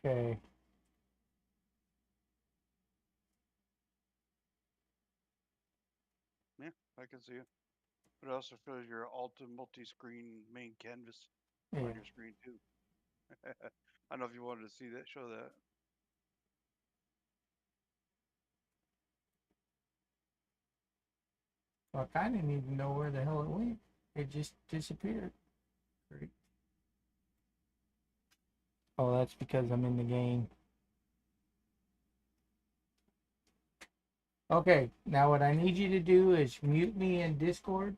Okay. Yeah, I can see it. But it also shows your alt and multi-screen main canvas Yeah. on your screen too. I don't know if you wanted to see that, show that. Well, I kind of need to know where the hell it went. It just disappeared. Great. Oh, that's because I'm in the game. Okay, now what I need you to do is mute me in Discord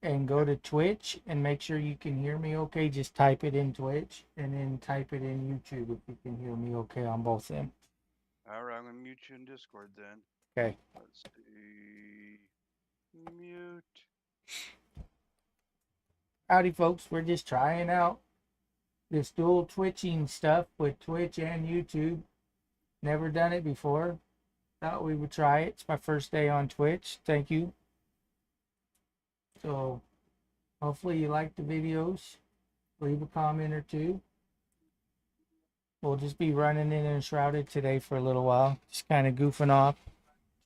and go Okay. to Twitch and make sure you can hear me okay. Just type it in Twitch and then type it in YouTube if you can hear me okay on both of them. All right, I'm gonna mute you in Discord then. Okay. Let's see. Mute. Howdy, folks. We're just trying out this dual twitching stuff with Twitch and YouTube. Never done it before. Thought we would try it. It's my first day on Twitch. Thank you. So hopefully you like the videos. Leave a comment or two. We'll just be running in Enshrouded today for a little while. Just kind of goofing off,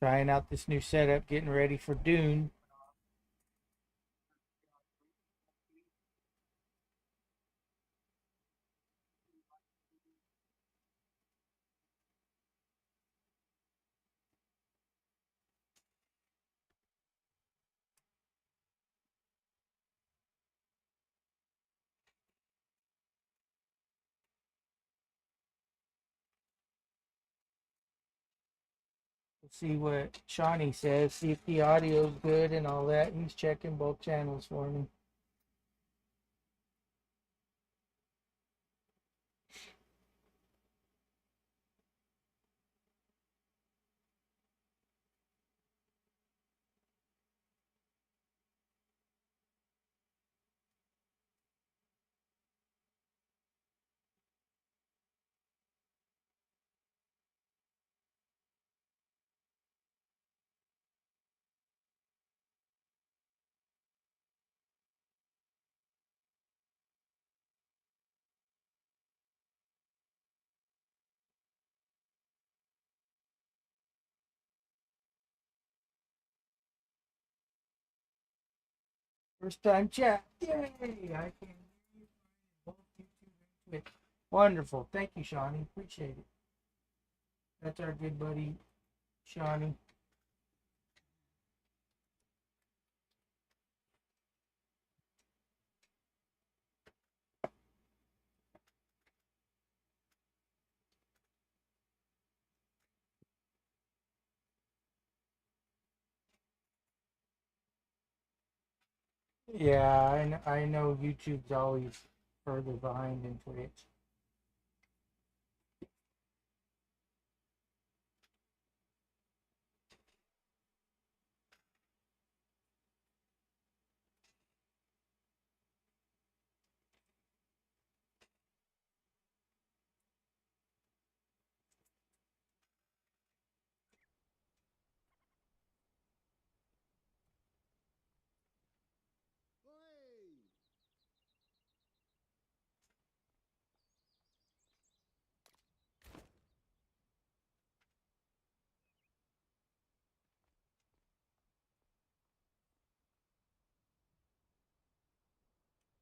trying out this new setup, getting ready for Dune. We'll see what Shawnee says, see if the audio's good and all that. He's checking both channels for me. First time chat. Yay! I can hear you both YouTube and Twitch. Wonderful. Thank you, Shawnee. Appreciate it. That's our good buddy, Shawnee. Yeah, I know YouTube's always further behind than Twitch.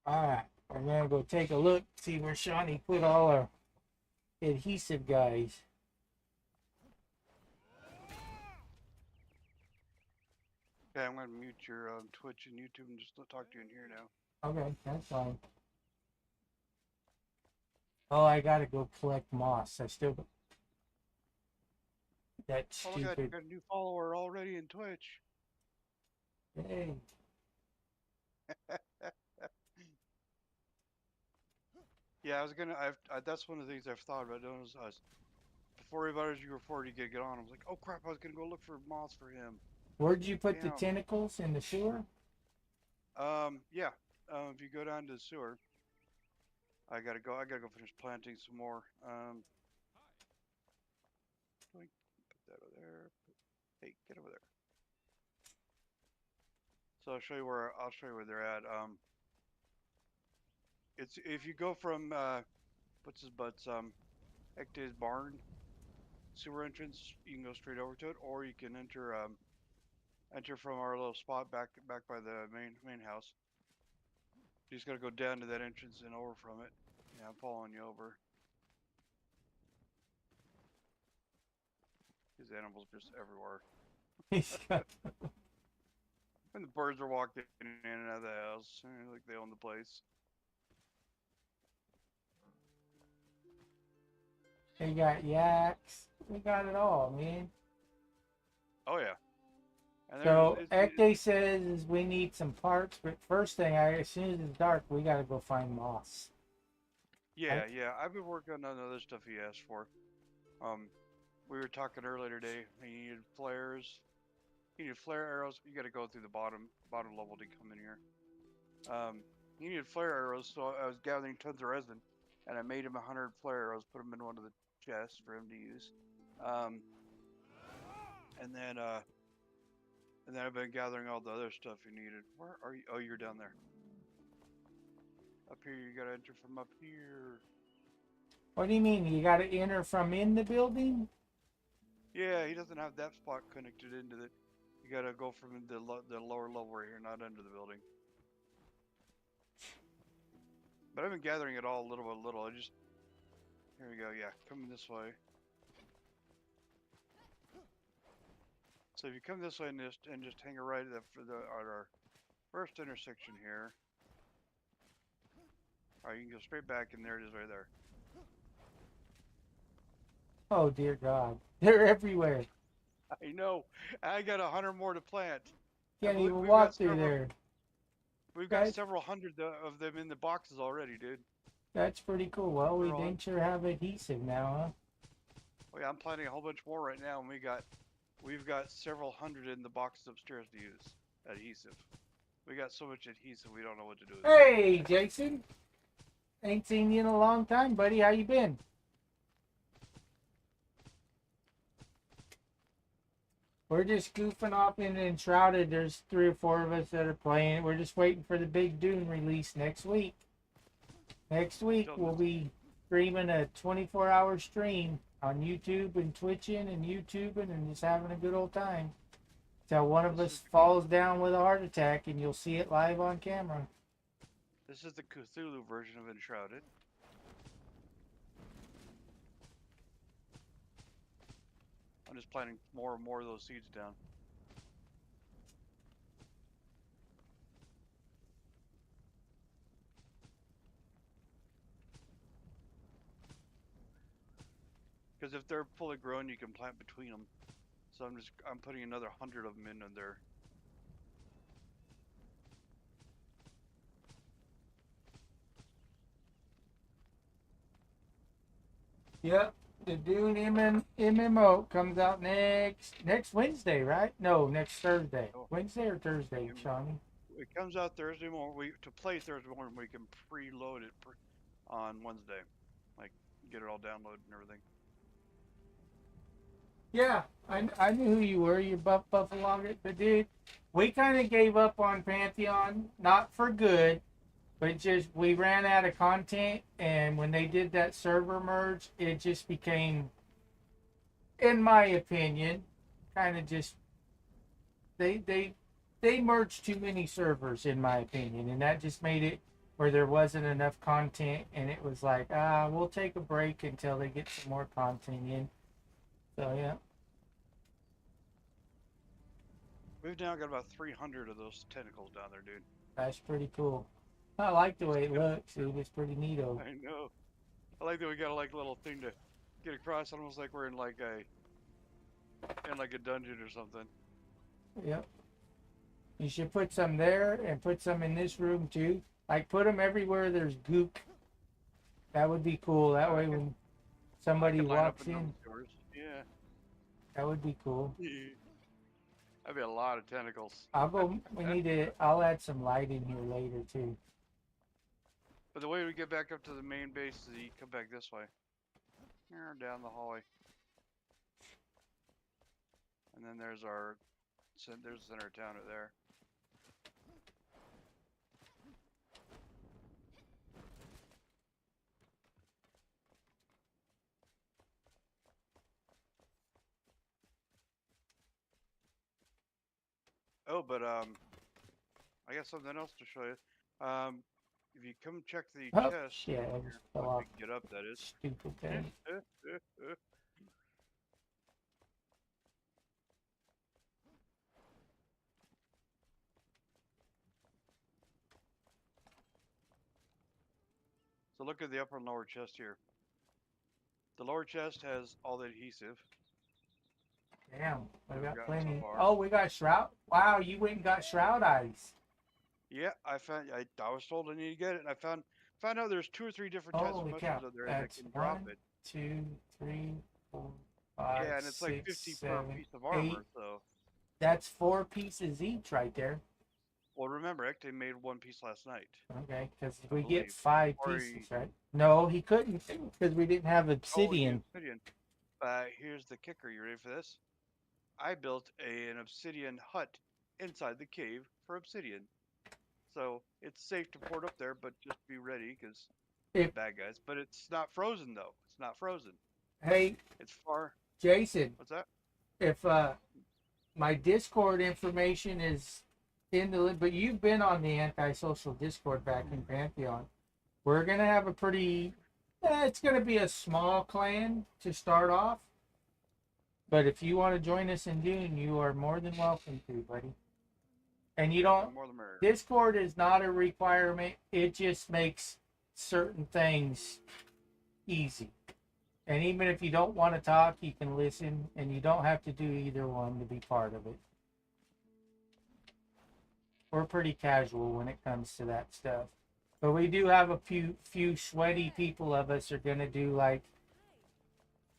All right, we're gonna go take a look, see where Shawnee put all our adhesive guys. Okay, I'm gonna mute your Twitch and YouTube and just talk to you in here now. Okay, that's fine. Oh, I gotta go collect moss. I still got that Oh, look at that! You stupid. got a new follower already in Twitch. Hey, Yeah, I was gonna. that's one of the things I've thought about doing. Is before everybody you before you get on, I was like, oh crap! I was gonna go look for moths for him. where'd you put the Damn. tentacles in the sewer? Yeah. If you go down to the sewer, I gotta go. I gotta go finish planting some more. Put that over there. Hey, get over there. So I'll show you where they're at. It's if you go from what's his butts Ekte's barn sewer entrance. You can go straight over to it, or you can enter from our little spot back by the main house. You just gotta go down to that entrance and over from it. Yeah, I'm following you over. These animals just everywhere. He's got- And the birds are walking in and out of the house, like they own the place. they got yaks. We got it all, man. Oh yeah. And So Ekde says is we need some parts, but first thing, as soon as it's dark, we gotta go find moss. yeah, yeah. I've been working on other stuff he asked for. We were talking earlier today. He needed flares. He needed flare arrows. You got to go through the bottom level to come in here. He needed flare arrows, so I was gathering tons of resin, and I made him 100 flare arrows. Put them in one of the chests for him to use. And then I've been gathering all the other stuff he needed. Where are you? Oh, you're down there. Up here, you gotta enter from up here. What do you mean? You gotta enter from in the building? Yeah, he doesn't have that spot connected into it. You gotta go from the lower level right here, not under the building. But I've been gathering it all little by little. Here we go. Yeah, coming this way. So if you come this way and just hang a right at our first intersection here. All right, you can go straight back, and there it is right there. Oh dear God, they're everywhere. I know. I got 100 more to plant. Can't we've even got walk through several- there. We've got Guys, several hundred of them in the boxes already, dude. that's pretty cool. Well, we They're all- didn't sure have adhesive now, huh? Oh yeah, I'm planting a whole bunch more right now, and we've got several hundred in the boxes upstairs to use adhesive. We got so much adhesive, we don't know what to do with it. Hey, Jason. Ain't seen you in a long time, buddy. How you been? We're just goofing off in Enshrouded. There's 3 or 4 of us that are playing. We're just waiting for the big Dune release next week. Next week we'll be streaming a 24-hour stream on YouTube and Twitching and YouTubing and just having a good old time. Till one of us falls down with a heart attack and you'll see it live on camera. This is the Cthulhu version of Enshrouded. I'm just planting more and more of those seeds down. Because if they're fully grown, you can plant between them. So I'm putting another 100 of them in there. Yep, the Dune MMO comes out next Wednesday, right? No, next Thursday. Oh. Wednesday or Thursday, Shawnee? It comes out Thursday morning. To play Thursday morning, we can preload it on Wednesday, like get it all downloaded and everything. Yeah, I knew who you were. You Buffalo, but dude, we kind of gave up on Pantheon, not for good, but just we ran out of content, and when they did that server merge, it just became, in my opinion, kind of just they merged too many servers, in my opinion, and that just made it where there wasn't enough content, and it was like, we'll take a break until they get some more content in. So yeah. We've now got about 300 of those tentacles down there, dude. That's pretty cool. I like the way it looks, dude. It's pretty neato. I know. I like that we got a little thing to get across, almost like we're in a dungeon or something. Yep. You should put some there and put some in this room too. Like put them everywhere there's gook. That would be cool. That way when somebody walks in, yeah, that would be cool. That'd be a lot of tentacles. I'll add some light in here later too. But the way we get back up to the main base is you come back this way. Down the hallway. And then there's the center of town right there. Oh, but I got something else to show you. If you come check the Oh, chest shit, I here, just fell once off. we can get up, that is. Stupid thing. So look at the upper and lower chest here. The lower chest has all the adhesive. Damn, we We've got gotten so plenty. far. Oh, we got shroud. Wow, you went and got shroud eyes. Yeah, I was told I need to get it, and I found out there's 2 or 3 different types of Holy cow. mushrooms out there that That's can drop 1, it. 2, 3, 4, 5, Yeah, and it's like 6, 50 per 7, piece of 8. armor, so. That's 4 pieces each right there. Well, remember, Ecte made 1 piece last night, Okay, because I we get believe. 5 Or pieces, right? No, he couldn't because we didn't have oh, you obsidian. obsidian. Here's the kicker. You ready for this? I built an obsidian hut inside the cave for obsidian. So it's safe to port up there, but just be ready because If bad guys. But it's not frozen though. It's not frozen. Hey, It's far. Jason, What's that? if my Discord information is in the but you've been on the antisocial Discord back in Pantheon. We're gonna have a pretty it's gonna be a small clan to start off. But if you want to join us in Dune, you are more than welcome to, buddy. And you Yeah, don't the more the merrier. Discord is not a requirement. It just makes certain things easy. And even if you don't want to talk, you can listen, and you don't have to do either one to be part of it. We're pretty casual when it comes to that stuff. But we do have a few sweaty people of us are gonna do like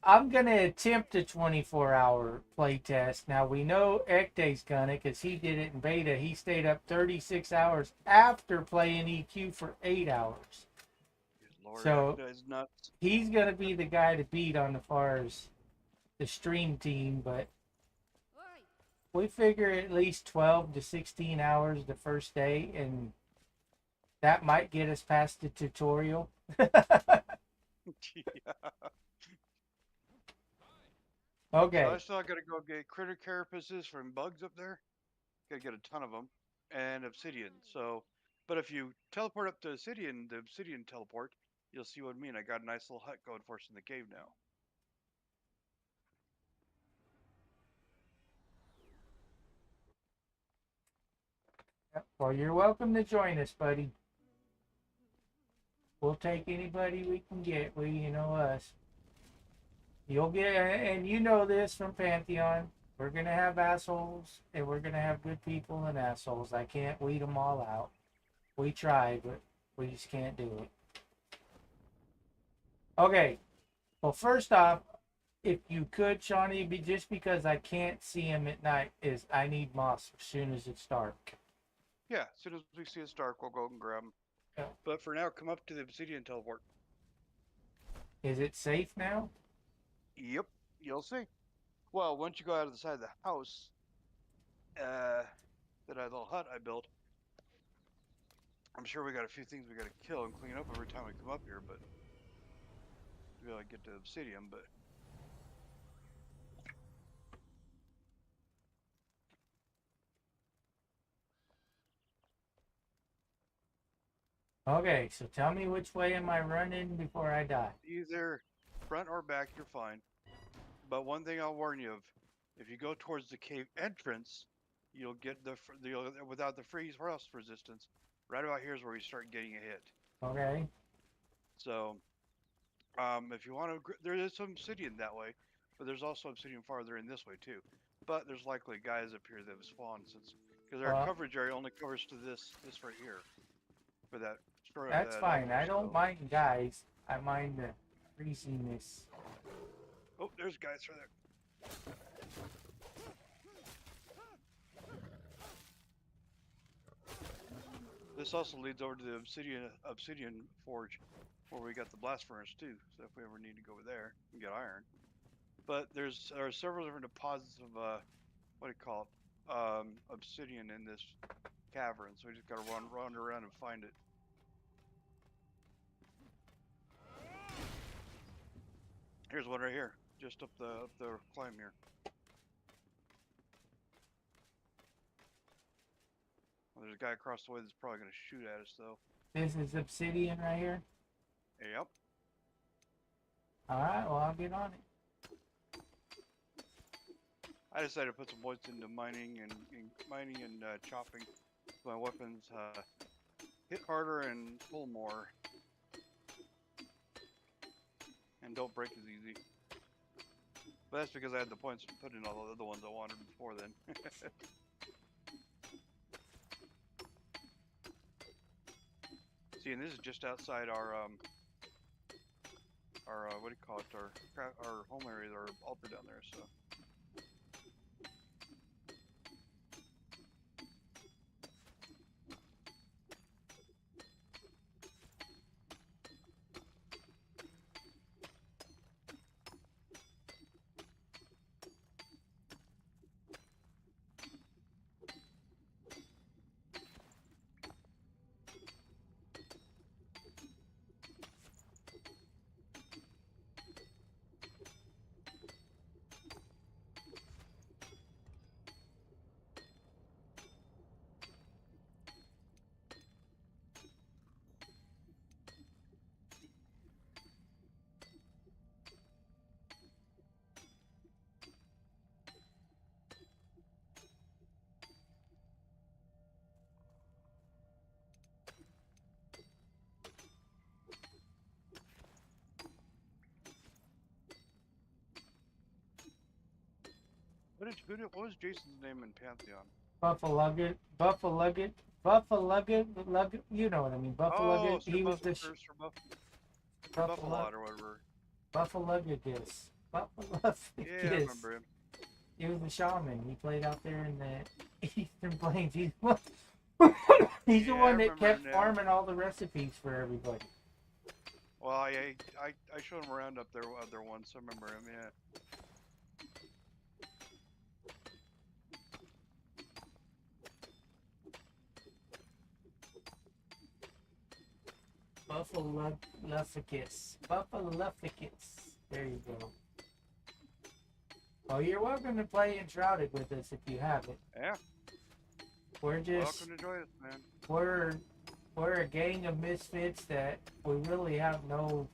I'm gonna attempt a 24-hour play test. Now we know Ecte's gonna because he did it in beta. He stayed up 36 hours after playing EQ for 8 hours. Good Lord, So that is nuts. he's gonna be the guy to beat on the far as the stream team, but we figure at least 12 to 16 hours the first day, and that might get us past the tutorial. Yeah. Okay. So I still gotta go get critter carapaces from bugs up there. Gotta get a ton of them, and obsidian. So, but if you teleport up to obsidian, the obsidian teleport, you'll see what I mean. I got a nice little hut going for us in the cave now. Well, you're welcome to join us, buddy. We'll take anybody we can get. You know us. You'll get, and you know this from Pantheon. We're gonna have assholes, and we're gonna have good people and assholes. I can't weed them all out. We try, but we just can't do it. Okay. Well, first off, if you could, Shawnee, be just because I can't see him at night, is I need moss as soon as it's dark. Yeah, as soon as we see it's dark, we'll go and grab them. Yeah. But for now, come up to the obsidian teleport. Is it safe now? Yep, you'll see. Well, once you go out of the side of the house, that little hut I built, I'm sure we got a few things we got to kill and clean up every time we come up here, but we gotta get to obsidian. But Okay, so tell me which way am I running before I die? either front or back, you're fine. But one thing I'll warn you of: if you go towards the cave entrance, you'll get without the freeze rust resistance. Right about here is where you start getting a hit. Okay. So, if you want to, there is some obsidian that way, but there's also obsidian farther in this way too. But there's likely guys up here that have spawned because our coverage area only covers to this right here for that. That's fine. I don't mind guys. I mind the freeziness. Oh, there's guys right there. This also leads over to the obsidian forge, where we got the blast furnace too. So if we ever need to go over there and get iron, but there are several different deposits of what do you call it, obsidian in this cavern. So we just gotta run around and find it. Here's one right here, just up the climb here. There's a guy across the way that's probably gonna shoot at us though. This is obsidian right here. Yep. All right, well, I'll get on it. I decided to put some points into mining and chopping. So my weapons hit harder and pull more, and don't break as easy. But that's because I had the points to put in all the other ones I wanted before then. See, and this is just outside our what do you call it? Our home area, our altar down there. So. What was Jason's name in Pantheon? Buffalugget, you know what I mean. Oh, Buffalugget, he was the Buffalot or whatever. Buffalugget. Yeah, I remember him. He was the shaman. He played out there in the Eastern Plains. He's the one that kept farming all the recipes for everybody. Well, I showed him around up there once. I remember him. Yeah. Buffalufficus. There you go. Oh, you're welcome to play Enshrouded with us if you have it. Yeah. We're just welcome to join us, man. We're a gang of misfits that we really have no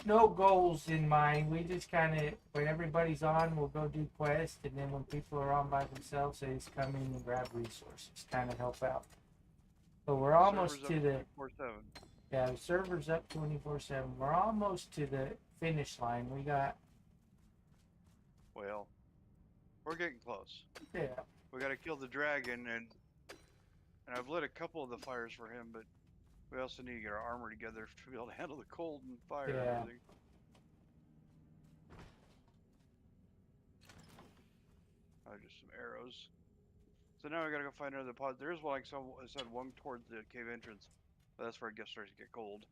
goals in mind. We just kind of, when everybody's on, we'll go do quests, and then when people are on by themselves, they just come in and grab resources, kind of help out. But we're almost to the 24/7. Yeah, the server's up 24/7. We're almost to the finish line. We got. Well, we're getting close. Yeah. We got to kill the dragon, and I've lit a couple of the fires for him, but we also need to get our armor together to be able to handle the cold and fire and everything. Just some arrows. So now we gotta go find another pod. There's one, like I said, one towards the cave entrance. But that's where it starts to get cold.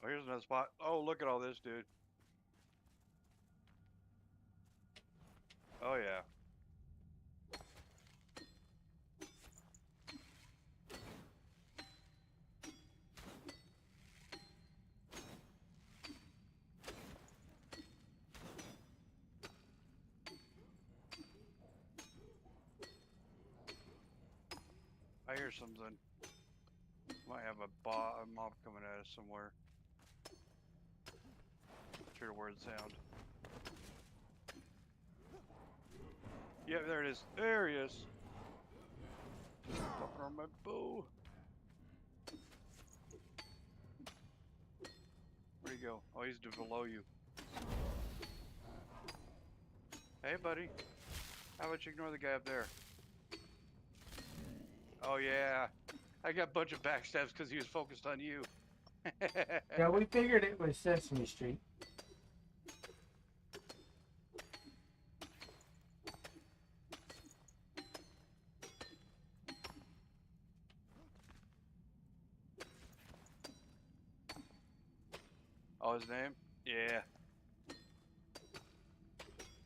Oh, here's another spot. Oh, look at all this, dude. Oh, yeah. I hear something. Might have a mob coming at us somewhere. Not sure where it sound. Yeah, there it is. There he is. Fucking on my bow. Where'd he go? Oh, he's below you. Hey, buddy. How about you ignore the guy up there? Oh, yeah. I got a bunch of backstabs because he was focused on you. Yeah, we figured it was Sesame Street. Oh, his name? Yeah.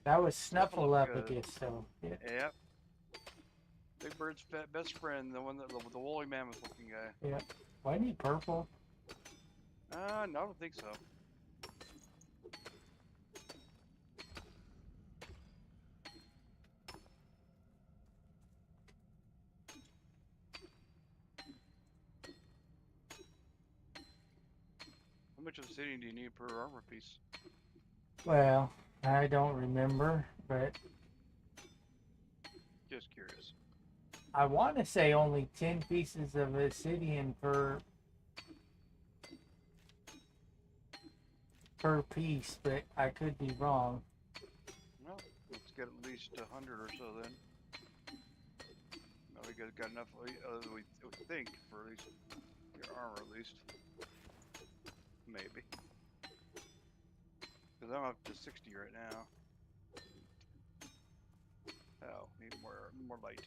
That was Snuffleupagus, so. Yeah. Yep. Big Bird's best friend, the one that the woolly mammoth looking guy. Yeah. Why need purple? No, I don't think so. How much obsidian do you need per armor piece? Well, I don't remember, but Just curious. I want to say only 10 pieces of obsidian per piece, but I could be wrong. Well, let's get at least 100 or so then. Now we got enough, we think, for at least your armor at least. Maybe. Because I'm up to 60 right now. Oh, need more light.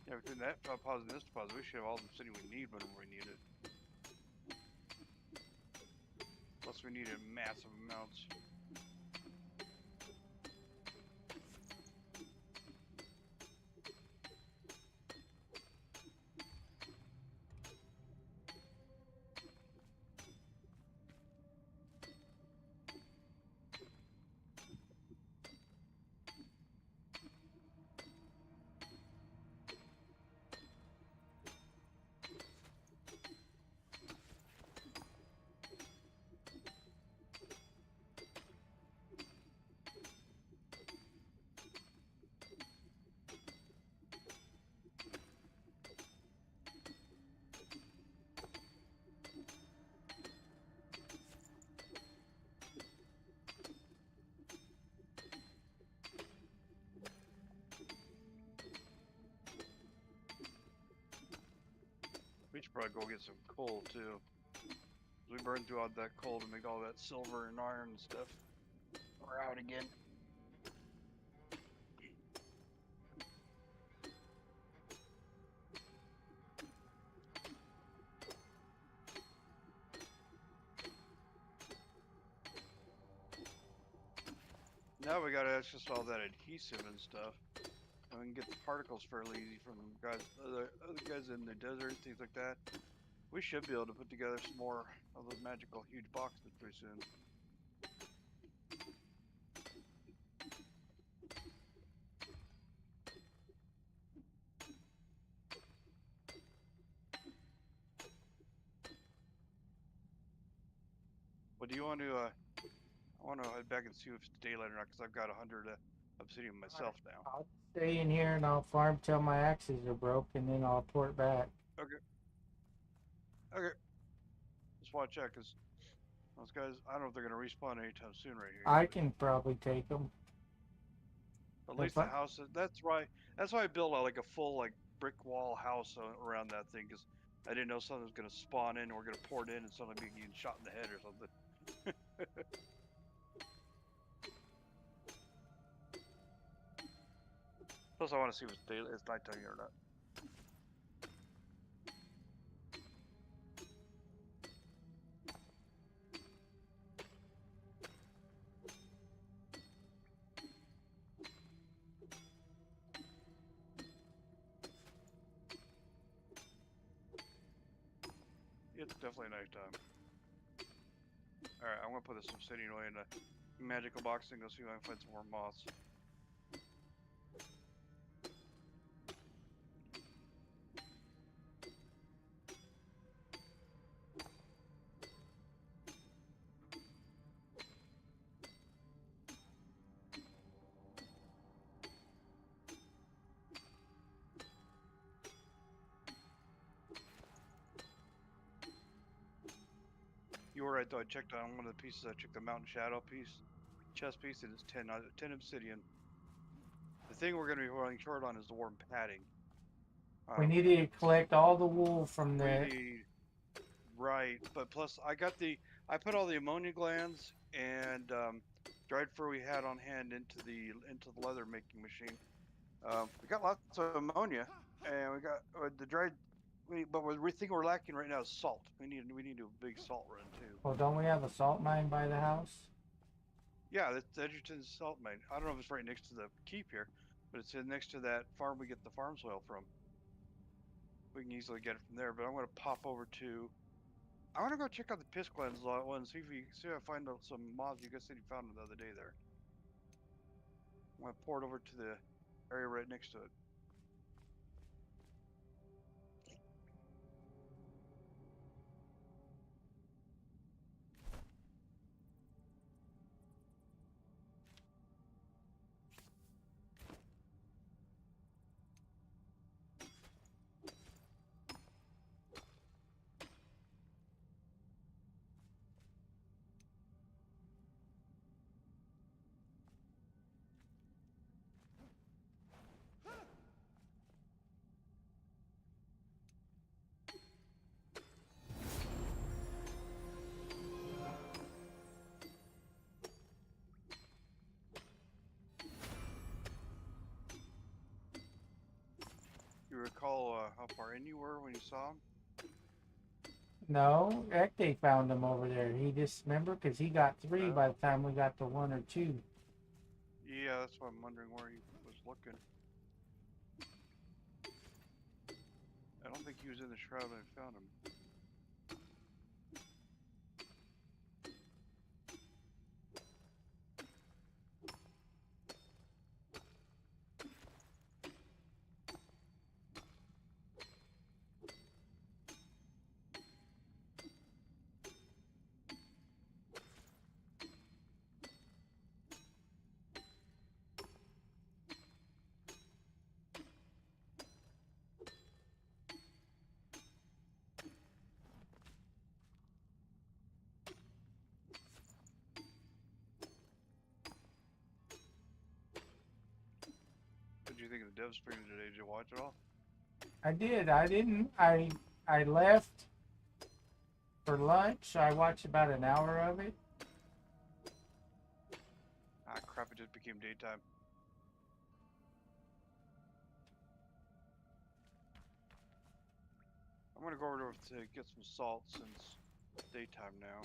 Yeah, between that deposit and this deposit, we should have all the obsidian we need when we need it. Plus we need in massive amounts. We should probably go get some coal too. We burned through all that coal to make all that silver and iron and stuff. We're out again. Now we gotta access all that adhesive and stuff. And we can get the particles fairly easy from guys, other guys in the desert, things like that. We should be able to put together some more of those magical huge boxes pretty soon. But do you want to? I want to head back and see if it's daylight or not, because I've got 100 obsidian myself now. I'll stay in here and I'll farm till my axes are broke, and then I'll port back. Okay. Okay. Just want to check, because those guys, I don't know if they're going to respawn anytime soon right here. I can probably take them. At least the house, that's why I built like a full like brick wall house around that thing, because I didn't know something was going to spawn in or going to port in and suddenly be getting shot in the head or something. Plus I want to see if it's nighttime or not. It's definitely nighttime. Alright, I'm gonna put this obsidian away in a magical box and go see if I can find some more moths. You were right though, I checked on one of the pieces, I checked the mountain shadow piece. chest piece, and it's 10 obsidian. The thing we're going to be running short on is the warm padding. We Um, need to collect all the wool from we the. need right, but plus I put all the ammonia glands and dried fur we had on hand into the leather making machine. We got lots of ammonia, and we got the dried. But we think we're lacking right now is salt. We need a big salt run too. Well, don't we have a salt mine by the house? Yeah, that's Edgerton's salt mine. I don't know if it's right next to the keep here, but it's next to that farm we get the farm soil from. We can easily get it from there. But I'm going to pop over to. I want to go check out the piss glands one and see if I find out some moths you guys said you found them the other day there. I'm going to pour it over to the area right next to it. You recall how far in you were when you saw him? No, Ekte found him over there. He just remember because he got 3 by the time we got to 1 or 2. Yeah, that's why I'm wondering where he was looking. I don't think he was in the shroud when I found him. What did you think of the dev stream today? Did you watch it all? I did. I didn't. I left for lunch. I watched about an hour of it. Ah, crap! It just became daytime. I'm gonna go over to get some salt since it's daytime now.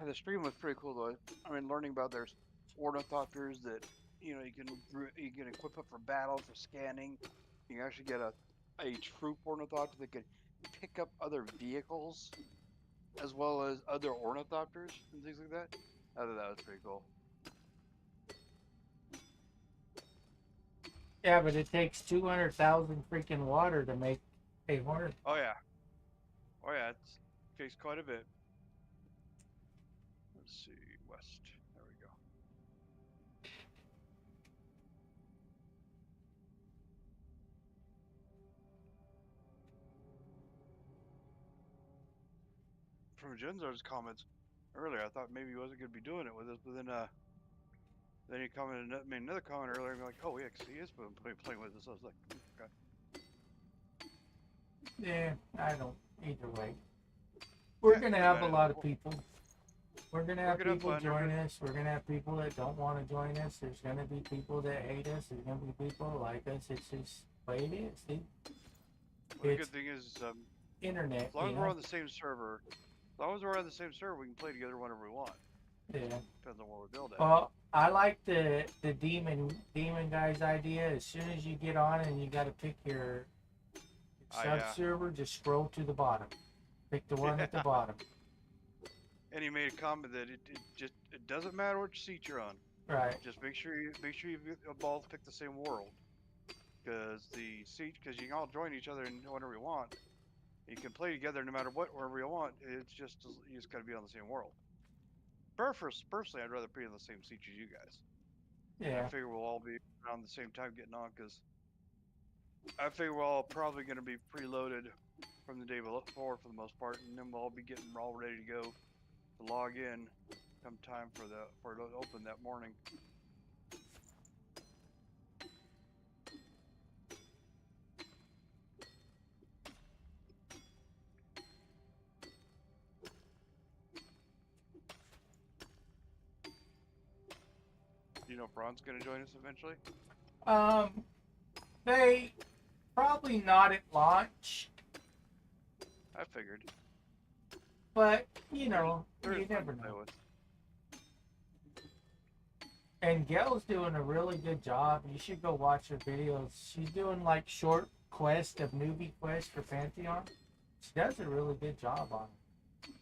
The stream was pretty cool though. I mean, learning about there's ornithopters that you can equip it for battle, for scanning. You can actually get a troop ornithopter that can pick up other vehicles as well as other ornithopters and things like that. I thought that was pretty cool. Yeah, but it takes 200,000 freaking water to make a hornet. Oh yeah, it takes quite a bit. Let's see, west. There we go. From Jenzar's comments earlier, I thought maybe he wasn't going to be doing it with us, but then he made another comment earlier, and be like, oh yeah, 'cause he is playing with us. I was like, okay. Yeah, I don't. Either way, we're gonna have a lot of people. We're gonna have people join us. We're gonna have people that don't want to join us. There's gonna be people that hate us. There's gonna be people that like us. It's just the way it is. The good thing is, internet. as long as we're on the same server, we can play together whenever we want. Yeah. Depends on where we build at. Well, I like the demon guy's idea. As soon as you get on and you got to pick your sub server, just scroll to the bottom. Pick the one at the bottom. And he made a comment that it doesn't matter which seat you're on. Right. Just make sure you both pick the same world, because you can all join each other whenever you want. You can play together no matter wherever you want. It's just you just gotta be on the same world. Personally, I'd rather be on the same seat as you guys. Yeah. I figure we'll all be around the same time getting on because I figure we're all probably going to be preloaded from the day before for the most part, and then we'll all be getting all ready to go to log in come time for it to open that morning. Do you know if Ron's going to join us eventually? They probably not at launch, I figured. but you know, There's you fun never to play know. with. And Gail's doing a really good job. You should go watch her videos. She's doing like short quest of newbie quest for Pantheon. She does a really good job on it.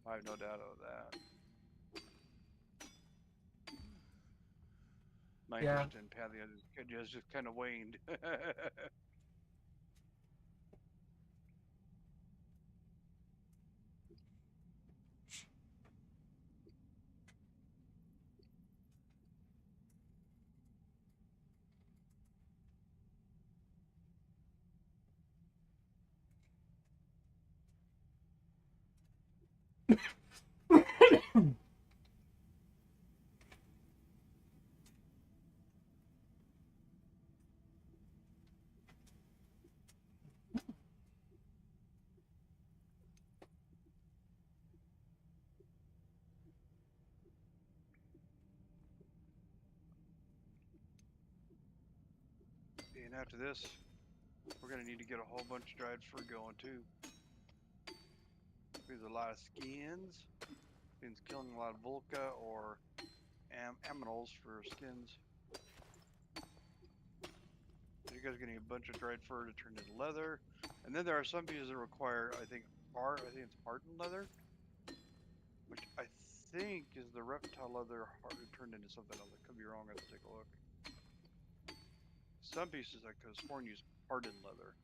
I have no doubt of that. My interest in Pantheon has just kind of waned. And after this, we're going to need to get a whole bunch of dried fruit going too. There's a lot of skins. Means killing a lot of Volca or aminals for skins. You guys are getting a bunch of dried fur to turn into leather. And then there are some pieces that require, I think it's hardened leather, which I think is the reptile leather turned into something else. I could be wrong. I have to take a look. Some pieces I could have sworn use hardened leather.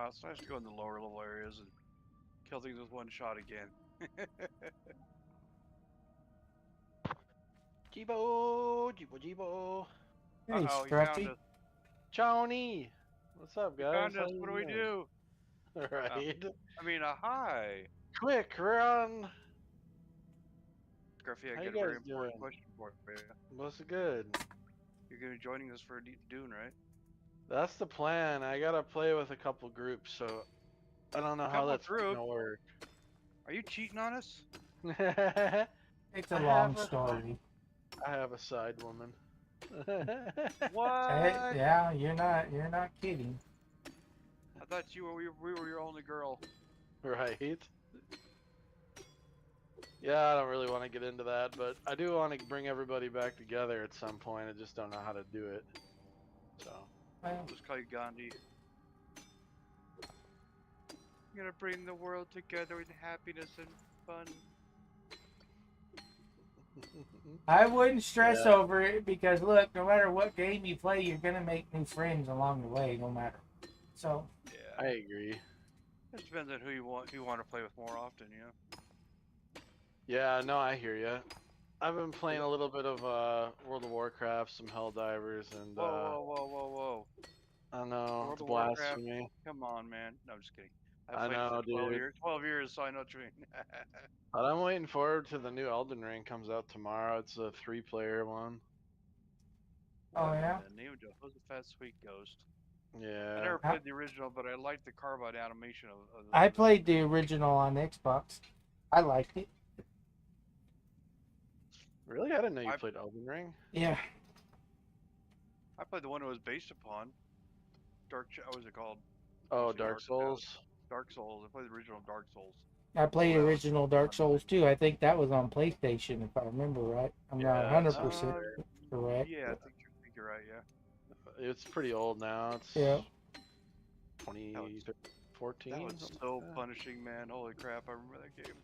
It's nice to go in the lower level areas and kill things with one shot again. Jibo. Hey, Uh-oh, he found Scruffy. us. Johnny. What's up, He guys? found How us. you What do we doing? do? Right. I mean, hi. Quick, run. Scruffy, How I you got a very guys important doing? question for you. What's good? You're going to be joining us for Dune, right? That's the plan. I gotta play with a couple groups, so I don't know A how couple that's groups? gonna work. Are you cheating on us? It's I a long have story. a side woman. Hey, What? yeah, you're not kidding. I thought we were your only girl. Right. Yeah, I don't really want to get into that, but I do want to bring everybody back together at some point. I just don't know how to do it. So. Well, Let's call you Gandhi. You're gonna bring the world together in happiness and fun. I wouldn't stress Yeah. over it because look, no matter what game you play, you're gonna make new friends along the way, no matter. So. Yeah. I agree. It depends on who you want to play with more often, you know. Yeah, no, I hear you. I've been playing a little bit of World of Warcraft, some Helldivers, and Whoa. I know World it's of Warcraft. blasphemy. Come on, man. No, I'm just kidding. I've I played it for know, 12 dude. years. 12 years, so I know what you mean. But I'm waiting forward to the new Elden Ring comes out tomorrow. It's a 3-player one. Oh yeah. In the name of Jehoshaphat, Sweet Ghost. I Yeah. never played the original, but I liked the carbide animation of I the played the original on Xbox. I liked it. Really? I didn't know you played Elden Ring. Yeah. I played the one it was based upon. What was it called? Oh, Mostly Dark Shadows. Souls. Dark Souls. I played the original Dark Souls. I played that was original Dark fun. Souls too. I think that was on PlayStation, if I remember right. I'm not Yeah, it 100% sounds correct. Yeah, I But, think you're right. Yeah. it's pretty old now. It's yeah. 2014. That was something so like that. punishing, man. Holy crap! I remember that game.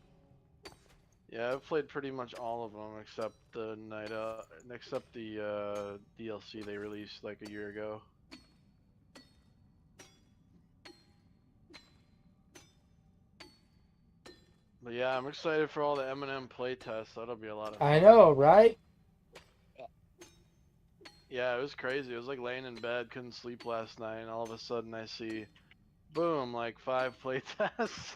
Yeah, I've played pretty much all of them except except the DLC they released like a year ago. But yeah, I'm excited for all the M&M playtests. That'll be a lot of fun. I know, right? Yeah, it was crazy. It was like laying in bed, couldn't sleep last night, and all of a sudden I see, boom, like 5 playtests.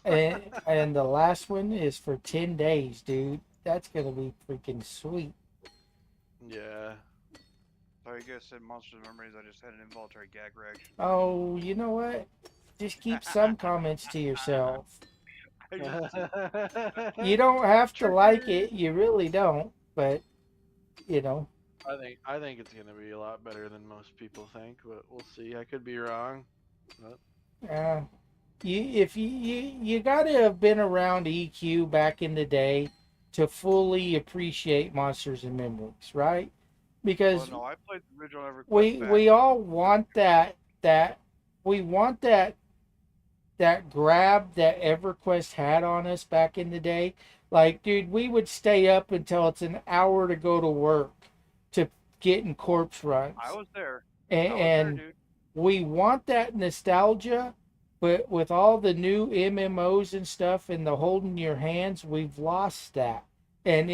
And the last one is for 10 days, dude. That's gonna be freaking sweet. Yeah. So I guess in Monsters Memories, I just had an involuntary gag reaction. Oh, you know what? Just keep some comments to yourself. I just, You don't have to like Trigger. it. You really don't. But, you know. I think it's gonna be a lot better than most people think, but we'll see. I could be wrong. But Uh, if you gotta have been around EQ back in the day to fully appreciate Monsters and Memories, right? Well, Because no, I played the original we EverQuest back. we all want that we want that grab that EverQuest had on us back in the day. Like, dude, we would stay up until it's an hour to go to work to get in corpse runs. I was there. And, I was there, and dude. we want that nostalgia, but with all the new MMOs and stuff and the holding your hands, we've lost that. And I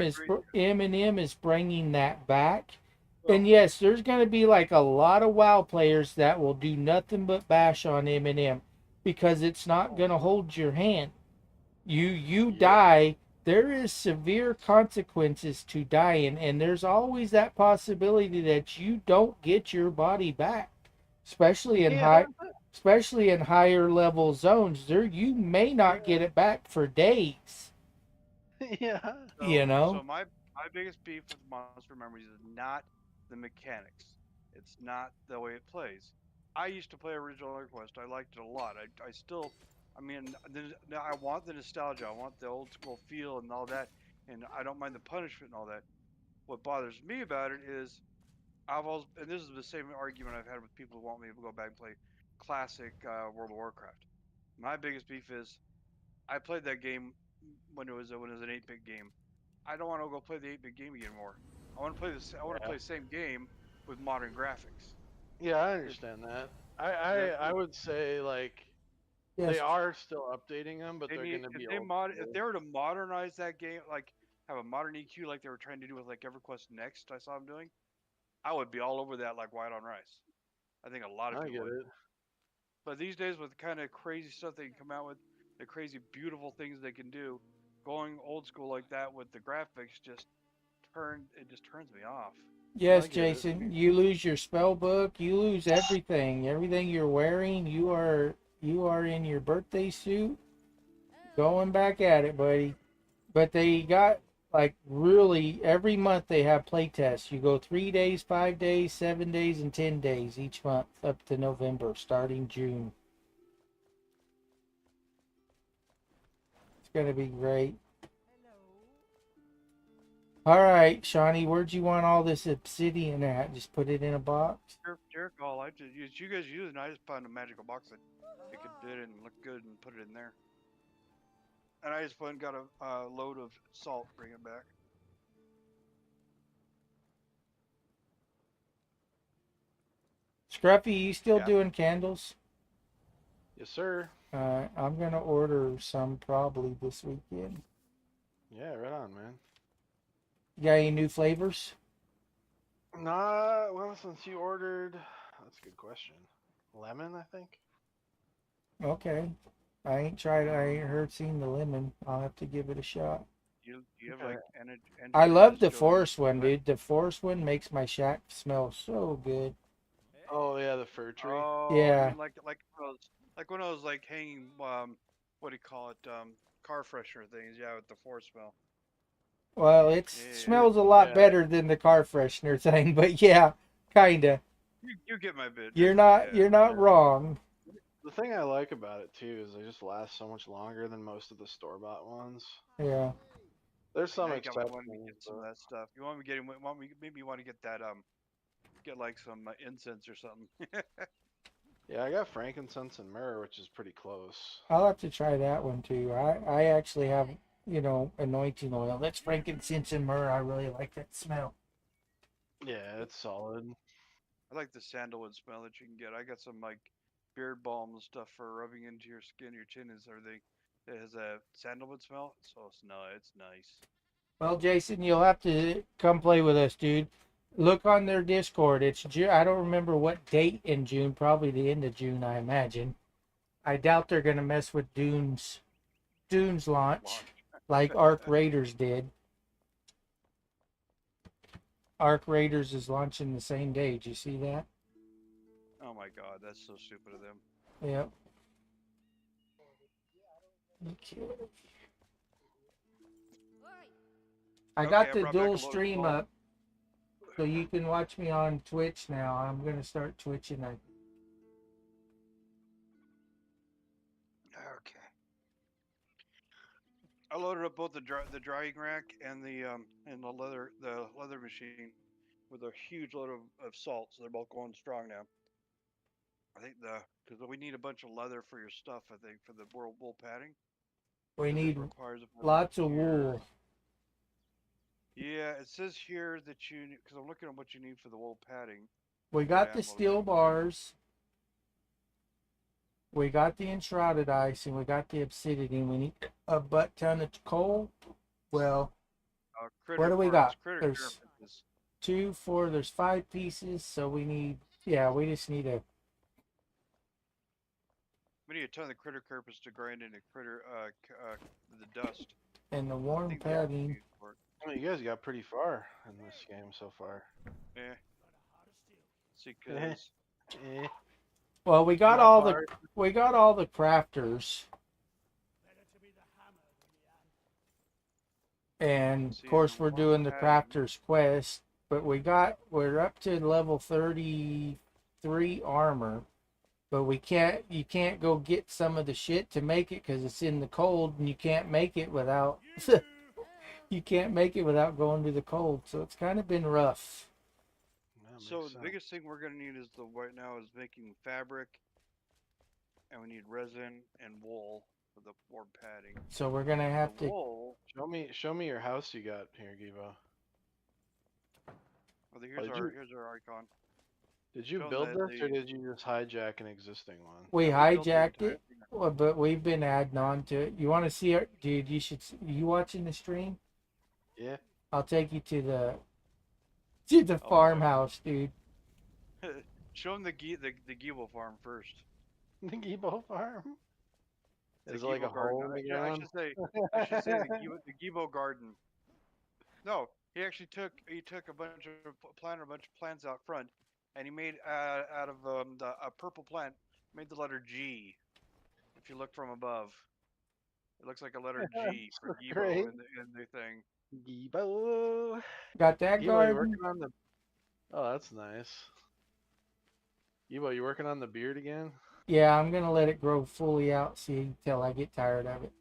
is agree. Eminem is bringing that back. Well, And yes, there's going to be like a lot of WoW players that will do nothing but bash on Eminem because it's not going to hold your hand. You Yep. die, there is severe consequences to dying, and there's always that possibility that you don't get your body back, especially in Yeah. higher level zones. There you may not get it back for days. Yeah. You know. So my biggest beef with Monster Memories is not the mechanics. It's not the way it plays. I used to play original EverQuest. I liked it a lot. I still, I mean, I want the nostalgia. I want the old school feel and all that, and I don't mind the punishment and all that. What bothers me about it is I've always, and this is the same argument I've had with people who want me to go back and play classic World of Warcraft. My biggest beef is I played that game when it was an 8-bit game. I don't want to go play the 8-bit game anymore. I want to play this. I want to play the same game with modern graphics. Yeah, I understand that. I would say like Yes. they are still updating them, but They they're need gonna be if they were to modernize that game, like have a modern EQ like they were trying to do with like EverQuest Next. I saw them doing. I would be all over that like white on rice. I think a lot of I people get would. it. But these days, with the kind of crazy stuff they can come out with, the crazy beautiful things they can do, going old school like that with the graphics just turns me off. Yes, I get it. Jason, you lose your spell book, you lose everything. Everything you're wearing, you are in your birthday suit going back at it, buddy. But they got like really every month they have play tests. You go 3 days, 5 days, 7 days, and 10 days each month up to November, starting June. It's gonna be great. All right, Shawnee, where'd you want all this obsidian at? Just put it in a box? Jerk, all I did, you guys use it, and I just found a magical box that it could fit and look good and put it in there. And I just went and got a load of salt, bring it back. Scruffy, you still Yeah. doing candles? Yes, sir. I'm gonna order some probably this weekend. Yeah, right on, man. You got any new flavors? Nah, well, since you ordered, that's a good question. Lemon, I think. Okay. I ain't seen the lemon. I'll have to give it a shot. You have Okay. like I love the endogenous forest joy. one, dude. The forest one makes my shack smell so good. Oh yeah, the fir tree. Oh, Yeah. I mean like when I was like hanging what do you call it car freshener things, yeah, with the forest smell. Well, it Yeah. smells a lot Yeah. better than the car freshener thing, but yeah, kinda. You get my bit. You're Basically, not yeah. you're not Yeah. wrong. The thing I like about it too is they just last so much longer than most of the store-bought ones. Yeah. There's some Now you got me wanting to exceptions, get some of but that stuff. You want me getting? Want me? Maybe you want to get that get like some incense or something. yeah, I got frankincense and myrrh, which is pretty close. I'll have to try that one too. I actually have, anointing oil. That's frankincense and myrrh. I really like that smell. Yeah, it's solid. I like the sandalwood smell that you can get. I got some like beard balm and stuff for rubbing into your skin, your chin, and everything. It has a sandalwood smell, so it's nice. Well, Jason, you'll have to come play with us, dude. Look on their Discord. It's June. I don't remember what date in June. Probably the end of June, I imagine. I doubt they're gonna mess with Dune's launch Launch. like Arc Raiders did. Arc Raiders is launching the same day. Did you see that? Oh my god, that's so stupid of them. Yep. Okay. I got Okay, I the brought back dual a load of stream salt. up, so you can watch me on Twitch now. I'm gonna start twitching. Okay. I loaded up both the drying rack and the leather machine with a huge load of salt, so they're both going strong now. I think because we need a bunch of leather for your stuff. I think for the wool padding. We 'Cause it need requires lots of here. wool. Yeah, it says here that because I'm looking at what you need for the wool padding. We Oh got yeah, the I'm steel bars. We got the enshrouded ice, and we got the obsidian. We need a butt ton of coal. Well, what critter do we parts, got? critter There's carapaces. 2, 4. There's 5 pieces, so we need. Yeah, we just need a. We need a ton of critter carapace to grind into the dust. And the I warm think that's what we padding. need for it. I mean, you guys got pretty far in this game so far. Yeah. See, Eh, cause eh. Well, we got Not all far. the crafters, and of see course the we're warm doing the padding. crafters quest. But we're up to level 33 armor. But you can't go get some of the shit to make it because it's in the cold, and you can't make it without you can't make it without going to the cold. So it's kind of been rough. That So makes the sense. biggest thing we're gonna need is right now is making fabric, and we need resin and wool for the warm padding. So we're gonna have The to. wool. Show me your house you got here, Givo. Well, Oh, here's our icon. did you Show 'em build this or did you just hijack an existing one? We No, we built the hijacked entire it, thing. but we've been adding on to it. You want to see it, dude? You watching the stream? Yeah. I'll take you to the Oh, farmhouse, dude. Show them the Giebel farm first. The Gibo farm? The Is it like a Giebel garden. hole in the ground? I should say the Giebel garden. No, he took planted a bunch of plants out front, and he made out of a purple plant, made the letter G. If you look from above, it looks like a letter G for That's Giebo great. in the thing. Gibo. Got that Gibo, you garden? working on the... Oh, that's nice. Gibo, you working on the beard again? Yeah, I'm gonna let it grow fully out, see till I get tired of it.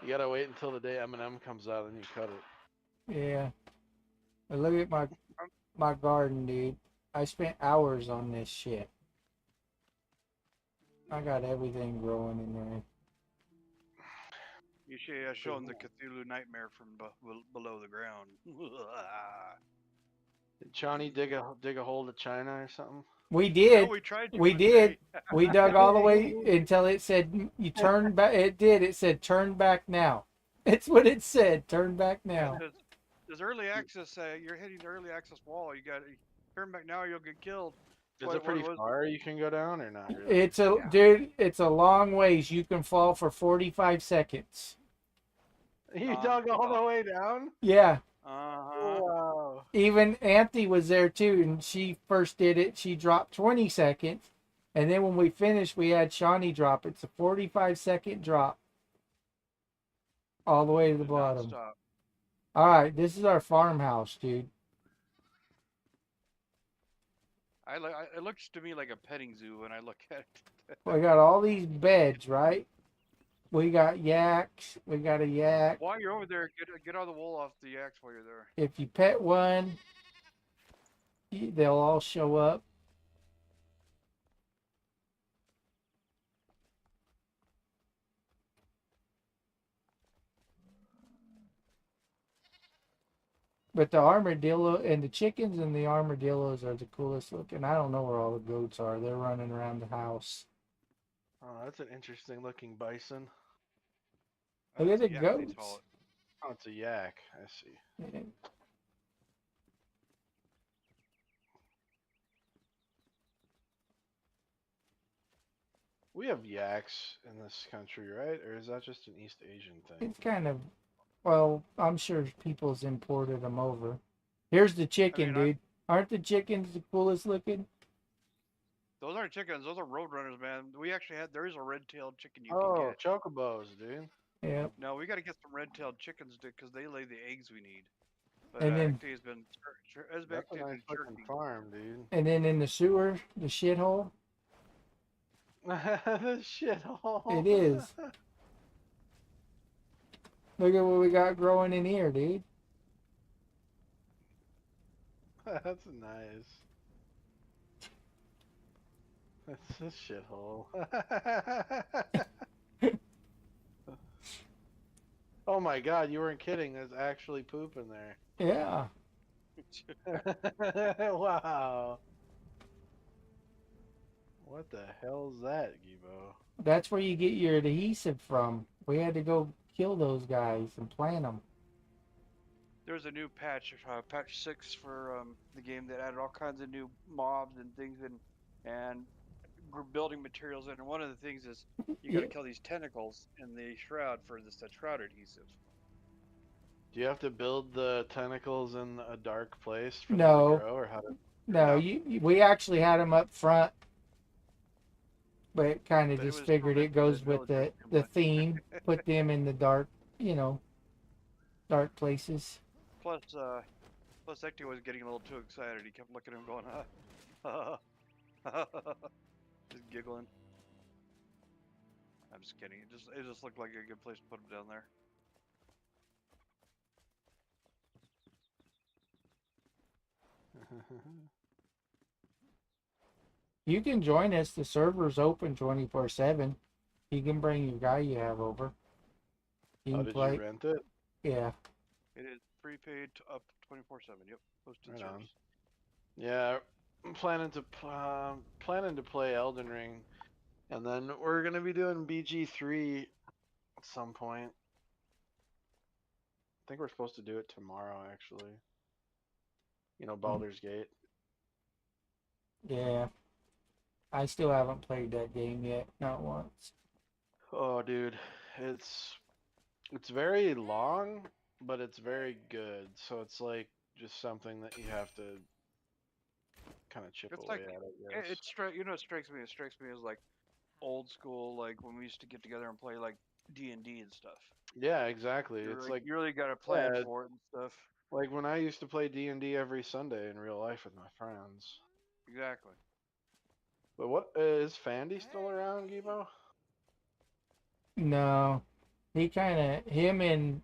You gotta wait until the day M&M comes out and you cut it. Yeah. But look at my garden, dude. I spent hours on this shit. I got everything growing in there. You should show him the Cthulhu nightmare from below the ground. Did Chani dig a hole to China or something? We No, did. we tried to We one did. day. We dug all the way until it said you turn back. It did. It said turn back now. It's what it said. Turn back now. Yeah, there's early access. You're hitting the early access wall. You got to turn back now. You'll get killed. Is it pretty far you can go down or not really? It's a dude. It's a long ways. You can fall for 45 seconds. You dug all the way down? Yeah. Uh-huh. Wow. Even Anthony was there too, and she first did it. She dropped 20 seconds, and then when we finished, we had Shawnee drop. It's a 45-second drop, all the way to the bottom. Stop. All right, this is our farmhouse, dude. It looks to me like a petting zoo when I look at it. We got all these beds, right? We got yaks. We got a yak. While you're over there, get all the wool off the yaks while you're there. If you pet one, they'll all show up. But the armadillo and the chickens and the armadillos are the coolest looking. I don't know where all the goats are. They're running around the house. Oh, that's an interesting looking bison. Look at That's a the yak, they call goats. it. Oh, it's a yak. I see. Yeah. We have yaks in this country, right? Or is that just an East Asian thing? It's kind of, well, I'm sure people's imported them over. Here's the chicken, dude. Aren't the chickens the coolest looking? Those aren't chickens. Those are roadrunners, man. We actually there is a red-tailed chicken you can Oh, get. chocobos, dude. Yeah. No, we got to get some red-tailed chickens because they lay the eggs we need. But And then- Acte's been That's a nice looking farm, dude. And then in the sewer, the shithole, The shithole. it is. Look at what we got growing in here, dude. That's nice. That's a shithole. Oh my god, you weren't kidding. There's actually poop in there. Yeah. Wow. What the hell's that, Gibo? That's where you get your adhesive from. We had to go kill those guys and plant them. There's a new patch, patch 6 for the game that added all kinds of new mobs and things and building materials in. And one of the things is you got to Yeah. kill these tentacles in the shroud for this shroud adhesive. Do you have to build the tentacles in a dark place for No. them to grow, or how to? No, we actually had them up front, but kind of But it just was figured it prevent goes the with villagers too the much. theme. Put them in the dark, dark places. Plus Ecto was getting a little too excited. He kept looking at him going, just giggling. I'm just kidding. It just looked like a good place to put him down there. You can join us. The server's open 24/7. You can bring your guy you have over. You Oh, can did play. you rent it? Yeah. It is prepaid up 24/7. Yep, posted Right on. service. Yeah, I'm planning to play Elden Ring, and then we're gonna be doing BG3 at some point. I think we're supposed to do it tomorrow, actually. Baldur's Gate. Yeah. I still haven't played that game yet, not once. Oh, dude, it's very long, but it's very good. So it's like just something that you have to kind of chip It's away like at, I guess. it strikes me. It strikes me as like old school, like when we used to get together and play like D&D and stuff. Yeah, exactly. It's like You really got to plan yeah, for it and stuff. like when I used to play D&D every Sunday in real life with my friends. Exactly. But what is Fandy still around, Gibo? No. He kind of him and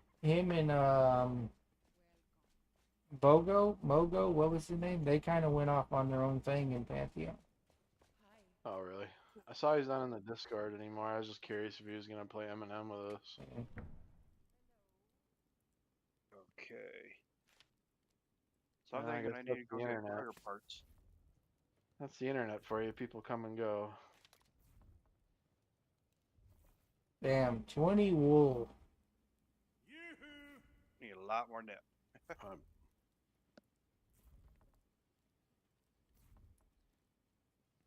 Mogo, what was his name? They kind of went off on their own thing in Pantheon. Oh, really? I saw he's not in the Discord anymore. I was just curious if he was gonna play M&M with us. Yeah. Okay. So I'm Yeah, I thinking guess I need that's to go the get internet. trigger parts. That's the internet for you. People come and go. Damn, 20 wool. Need a lot more net. Um,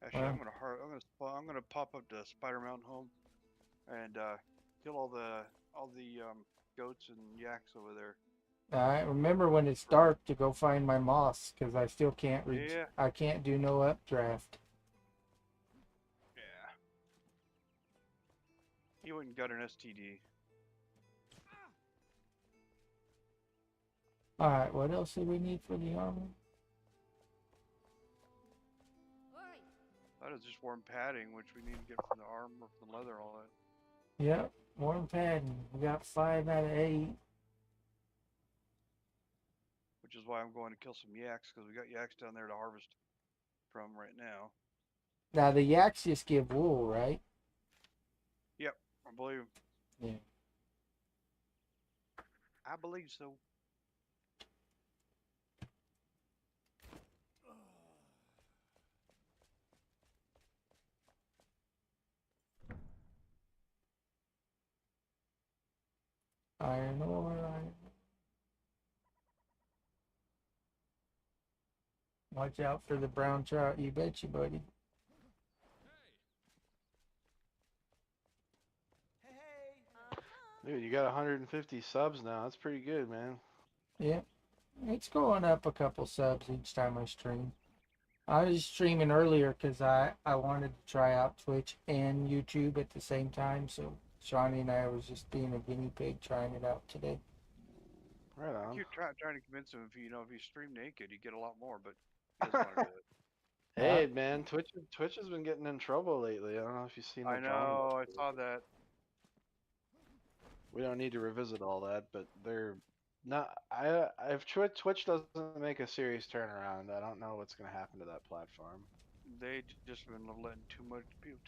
Actually, Wow. I'm gonna pop up to Spider Mountain Home and kill all the goats and yaks over there. I remember when it's dark to go find my moss because I still can't reach. Yeah. I can't do no updraft. Yeah. You wouldn't got an STD. All right, what else do we need for the armor? That is just warm padding, which we need to get from the armor, from the leather, all that. Yep, warm padding. We got 5 out of 8. Which is why I'm going to kill some yaks, because we got yaks down there to harvest from right now. Now the yaks just give wool, right? Yep, I believe. Yeah. I believe so. Iron ore, iron. Watch out for the brown trout, you betcha, buddy. Dude, you got 150 subs now. That's pretty good, man. Yep. It's going up a couple subs each time I stream. I was streaming earlier because I wanted to try out Twitch and YouTube at the same time. So Shawnee and I was just being a guinea pig trying it out today. Right on. You're trying to convince him if if you stream naked, you get a lot more, but he doesn't want to do it. Hey, man, Twitch has been getting in trouble lately. I don't know if you've seen the I drama. know, I saw that. We don't need to revisit all that, but they're not. If Twitch doesn't make a serious turnaround, I don't know what's gonna happen to that platform. They just been letting too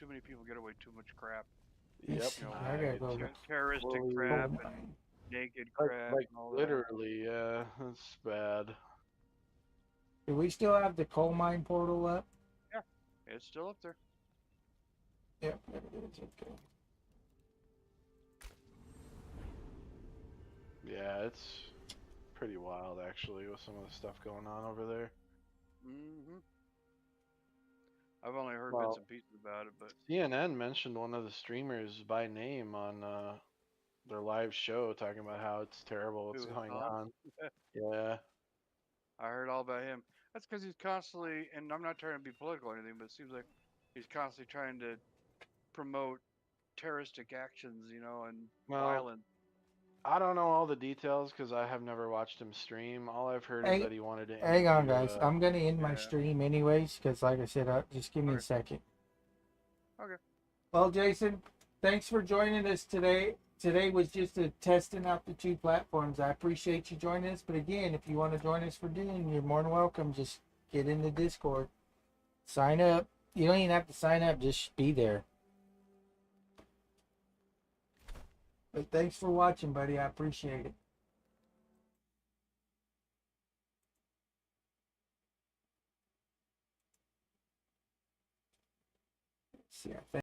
many people get away too much crap. Yep. You know, I gotta go. terroristic Fully- crap Oh, and naked Like, crap like and all that. literally, yeah, that's bad. do we still have the coal mine portal up? Yeah, it's still up there. Yep, there it is. Okay. Yeah, it's pretty wild actually with some of the stuff going on over there. Mm-hmm. I've only heard Well, bits and pieces about it, but CNN mentioned one of the streamers by name on their live show, talking about how it's terrible what's Who, going Tom? on. Yeah. I heard all about him. That's because he's constantly, and I'm not trying to be political or anything, but it seems like he's constantly trying to promote terroristic actions, and Well, violence. I don't know all the details because I have never watched him stream. All I've heard Hey, is that he wanted to Hang on, interview, guys. I'm gonna end my Yeah. stream anyways, because like I said, just give me a Okay. second. Okay. Well, Jason, thanks for joining us today. Today was just a testing out the 2 platforms. I appreciate you joining us. But again, if you want to join us for Dune, you're more than welcome. Just get in the Discord. Sign up. You don't even have to sign up. Just be there. But thanks for watching, buddy. I appreciate it. Let's see.